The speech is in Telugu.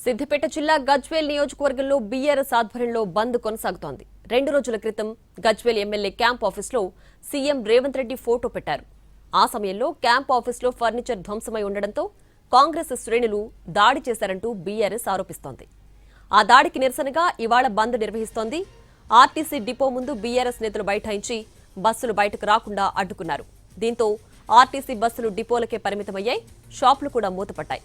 సిద్దిపేట జిల్లా గజ్వేల్ నియోజకవర్గంలో బీఆర్ఎస్ ఆధ్వర్యంలో బంద్ కొనసాగుతోంది. 2 రోజుల క్రితం గజ్వేల్ ఎమ్మెల్యే క్యాంప్ ఆఫీసులో సీఎం రేవంత్ రెడ్డి ఫోటో పెట్టారు. ఆ సమయంలో క్యాంప్ ఆఫీసులో ఫర్నిచర్ ధ్వంసమై ఉండడంతో కాంగ్రెస్ శ్రేణులు దాడి చేశారంటూ బీఆర్ఎస్ ఆరోపిస్తోంది. ఆ దాడికి నిరసనగా ఇవాళ బంద్ నిర్వహిస్తోంది. ఆర్టీసీ డిపో ముందు బీఆర్ఎస్ నేతలు బైఠాయించి బస్సులు బయటకు రాకుండా అడ్డుకున్నారు. దీంతో ఆర్టీసీ బస్సులు డిపోలకే పరిమితమయ్యాయి. షాపులు కూడా మూతపడ్డాయి.